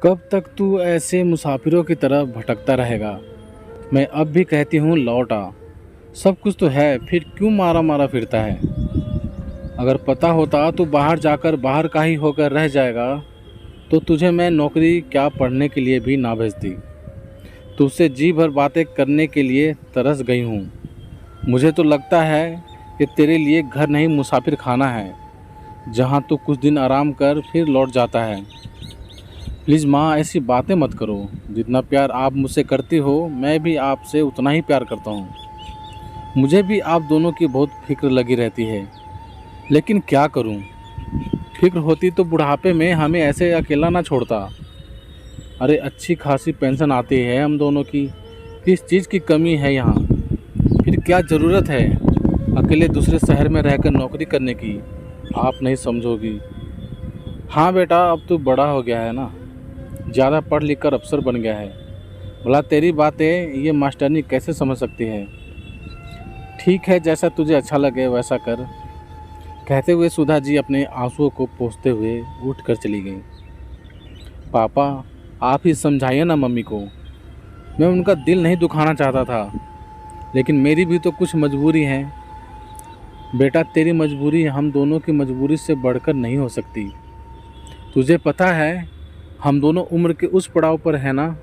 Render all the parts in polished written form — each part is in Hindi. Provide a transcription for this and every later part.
कब तक तू ऐसे मुसाफिरों की तरह भटकता रहेगा। मैं अब भी कहती हूँ लौट आ। सब कुछ तो है, फिर क्यों मारा मारा फिरता है। अगर पता होता तो बाहर जाकर बाहर का ही होकर रह जाएगा तो तुझे मैं नौकरी क्या पढ़ने के लिए भी ना भेजती। तुझसे जी भर बातें करने के लिए तरस गई हूँ। मुझे तो लगता है कि तेरे लिए घर नहीं मुसाफिर खाना है, जहाँ तू कुछ दिन आराम कर फिर लौट जाता है। प्लीज़ माँ, ऐसी बातें मत करो। जितना प्यार आप मुझसे करती हो मैं भी आपसे उतना ही प्यार करता हूँ। मुझे भी आप दोनों की बहुत फिक्र लगी रहती है, लेकिन क्या करूँ। फिक्र होती तो बुढ़ापे में हमें ऐसे अकेला ना छोड़ता। अरे अच्छी खासी पेंशन आती है हम दोनों की, किस चीज़ की कमी है यहाँ। फिर क्या ज़रूरत है अकेले दूसरे शहर में रहकर नौकरी करने की। आप नहीं समझोगी। हाँ बेटा, अब तो बड़ा हो गया है ना, ज़्यादा पढ़ लिख कर अफसर बन गया है। भला तेरी बातें ये मास्टरनी कैसे समझ सकती है। ठीक है, जैसा तुझे अच्छा लगे वैसा कर। कहते हुए सुधा जी अपने आंसुओं को पोंछते हुए उठ कर चली गईं। पापा, आप ही समझाइए ना मम्मी को। मैं उनका दिल नहीं दुखाना चाहता था, लेकिन मेरी भी तो कुछ मजबूरी है। बेटा, तेरी मजबूरी हम दोनों की मजबूरी से बढ़कर नहीं हो सकती। तुझे पता है हम दोनों उम्र के उस पड़ाव पर है ना,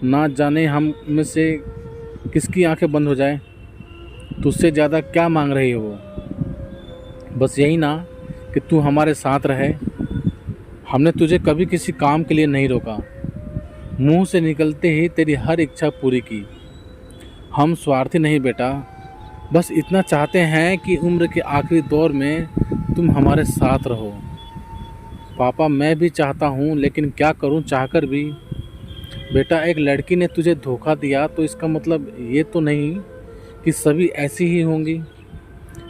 ना जाने हम में से किसकी आंखें बंद हो जाए। तुझसे ज़्यादा क्या मांग रही है वो। बस यही ना कि तू हमारे साथ रहे। हमने तुझे कभी किसी काम के लिए नहीं रोका, मुंह से निकलते ही तेरी हर इच्छा पूरी की। हम स्वार्थी नहीं बेटा, बस इतना चाहते हैं कि उम्र के आखिरी दौर में तुम हमारे साथ रहो। पापा, मैं भी चाहता हूँ, लेकिन क्या करूँ चाहकर भी। बेटा, एक लड़की ने तुझे धोखा दिया तो इसका मतलब ये तो नहीं कि सभी ऐसी ही होंगी।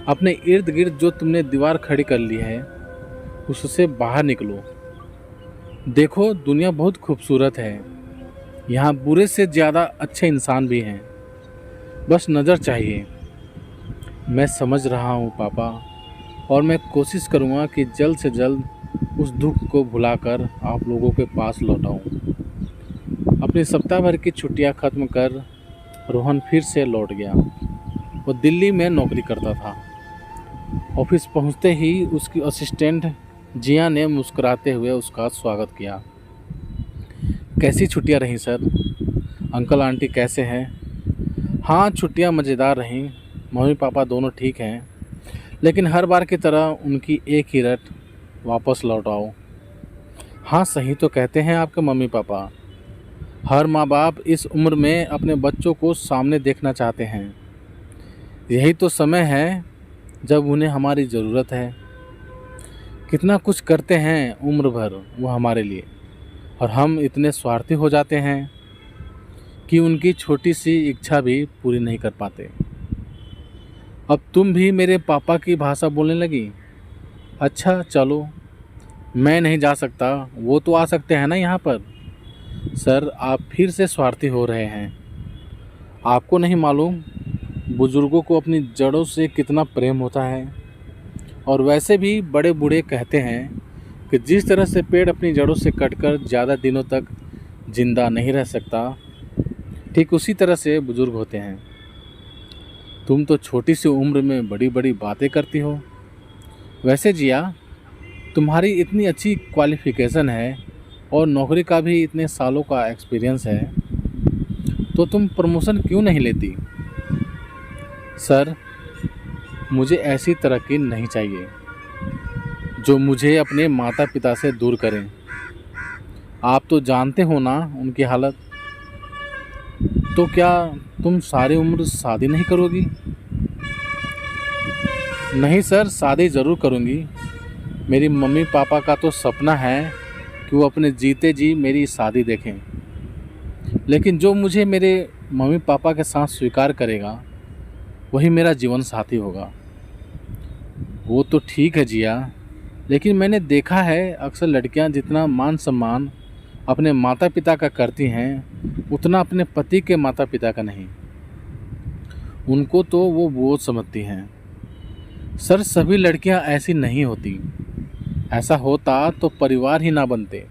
अपने इर्द गिर्द जो तुमने दीवार खड़ी कर ली है उससे बाहर निकलो। देखो, दुनिया बहुत खूबसूरत है। यहाँ बुरे से ज़्यादा अच्छे इंसान भी हैं, बस नज़र चाहिए। मैं समझ रहा हूँ पापा, और मैं कोशिश करूँगा कि जल्द से जल्द उस दुख को भुलाकर आप लोगों के पास लौट आऊँ। अपनी सप्ताह भर की छुट्टियाँ ख़त्म कर रोहन फिर से लौट गया। वो दिल्ली में नौकरी करता था। ऑफिस पहुंचते ही उसकी असिस्टेंट जिया ने मुस्कुराते हुए उसका स्वागत किया। कैसी छुट्टियां रहीं सर? अंकल आंटी कैसे हैं? हाँ, छुट्टियां मज़ेदार रहीं। मम्मी पापा दोनों ठीक हैं, लेकिन हर बार की तरह उनकी एक ही रट, वापस लौट आओ। हाँ, सही तो कहते हैं आपके मम्मी पापा। हर माँ बाप इस उम्र में अपने बच्चों को सामने देखना चाहते हैं। यही तो समय है जब उन्हें हमारी ज़रूरत है। कितना कुछ करते हैं उम्र भर वो हमारे लिए, और हम इतने स्वार्थी हो जाते हैं कि उनकी छोटी सी इच्छा भी पूरी नहीं कर पाते। अब तुम भी मेरे पापा की भाषा बोलने लगी। अच्छा चलो, मैं नहीं जा सकता, वो तो आ सकते हैं ना यहाँ पर। सर, आप फिर से स्वार्थी हो रहे हैं। आपको नहीं मालूम बुज़ुर्गों को अपनी जड़ों से कितना प्रेम होता है। और वैसे भी बड़े बूढ़े कहते हैं कि जिस तरह से पेड़ अपनी जड़ों से कटकर ज़्यादा दिनों तक जिंदा नहीं रह सकता, ठीक उसी तरह से बुज़ुर्ग होते हैं। तुम तो छोटी सी उम्र में बड़ी बड़ी बातें करती हो। वैसे जिया, तुम्हारी इतनी अच्छी क्वालिफ़िकेशन है और नौकरी का भी इतने सालों का एक्सपीरियंस है, तो तुम प्रमोशन क्यों नहीं लेती? सर, मुझे ऐसी तरक्की नहीं चाहिए जो मुझे अपने माता पिता से दूर करें। आप तो जानते हो ना उनकी हालत। तो क्या तुम सारी उम्र शादी नहीं करोगी? नहीं सर, शादी ज़रूर करूँगी। मेरी मम्मी पापा का तो सपना है कि वो अपने जीते जी मेरी शादी देखें। लेकिन जो मुझे मेरे मम्मी पापा के साथ स्वीकार करेगा वही मेरा जीवन साथी होगा। वो तो ठीक है जिया, लेकिन मैंने देखा है अक्सर लड़कियां जितना मान सम्मान अपने माता पिता का करती हैं उतना अपने पति के माता पिता का नहीं। उनको तो वो बोझ समझती हैं। सर, सभी लड़कियां ऐसी नहीं होती। ऐसा होता तो परिवार ही ना बनते।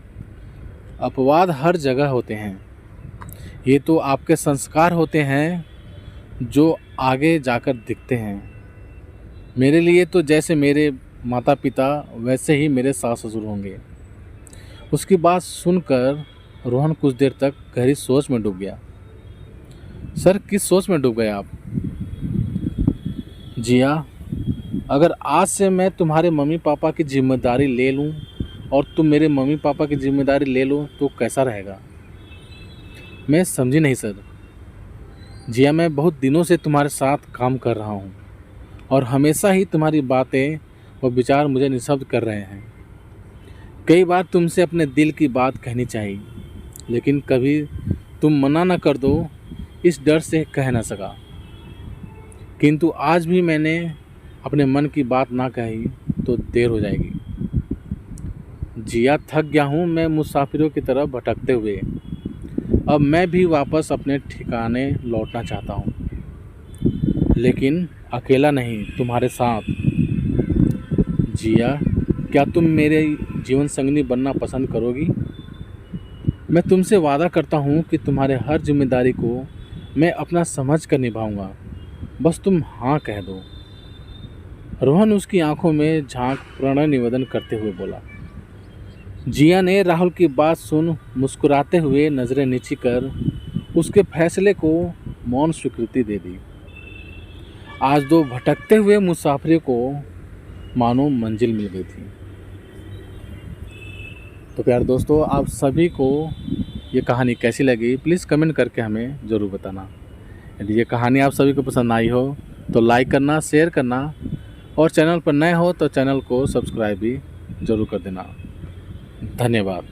अपवाद हर जगह होते हैं। ये तो आपके संस्कार होते हैं जो आगे जाकर दिखते हैं। मेरे लिए तो जैसे मेरे माता पिता वैसे ही मेरे सास ससुर होंगे। उसकी बात सुनकर रोहन कुछ देर तक गहरी सोच में डूब गया। सर, किस सोच में डूब गए आप? जिया, अगर आज से मैं तुम्हारे मम्मी पापा की जिम्मेदारी ले लूं और तुम मेरे मम्मी पापा की जिम्मेदारी ले लो तो कैसा रहेगा? मैं समझी नहीं सर। जिया, मैं बहुत दिनों से तुम्हारे साथ काम कर रहा हूँ और हमेशा ही तुम्हारी बातें व विचार मुझे निःशब्द कर रहे हैं। कई बार तुमसे अपने दिल की बात कहनी चाहिए, लेकिन कभी तुम मना न कर दो इस डर से कह न सका। किंतु आज भी मैंने अपने मन की बात ना कही तो देर हो जाएगी। जिया, थक गया हूँ मैं मुसाफिरों की तरह भटकते हुए। अब मैं भी वापस अपने ठिकाने लौटना चाहता हूँ, लेकिन अकेला नहीं, तुम्हारे साथ। जिया, क्या तुम मेरे जीवन संगिनी बनना पसंद करोगी? मैं तुमसे वादा करता हूँ कि तुम्हारे हर जिम्मेदारी को मैं अपना समझ कर निभाऊंगा, बस तुम हाँ कह दो। रोहन उसकी आंखों में झांक प्रणय निवेदन करते हुए बोला। जिया ने राहुल की बात सुन मुस्कुराते हुए नज़रें नीची कर उसके फैसले को मौन स्वीकृति दे दी। आज दो भटकते हुए मुसाफिरों को मानो मंजिल मिल गई थी। तो प्यारे दोस्तों, आप सभी को ये कहानी कैसी लगी प्लीज़ कमेंट करके हमें ज़रूर बताना। यदि ये कहानी आप सभी को पसंद आई हो तो लाइक करना, शेयर करना और चैनल पर नए हो तो चैनल को सब्सक्राइब भी ज़रूर कर देना। धन्यवाद।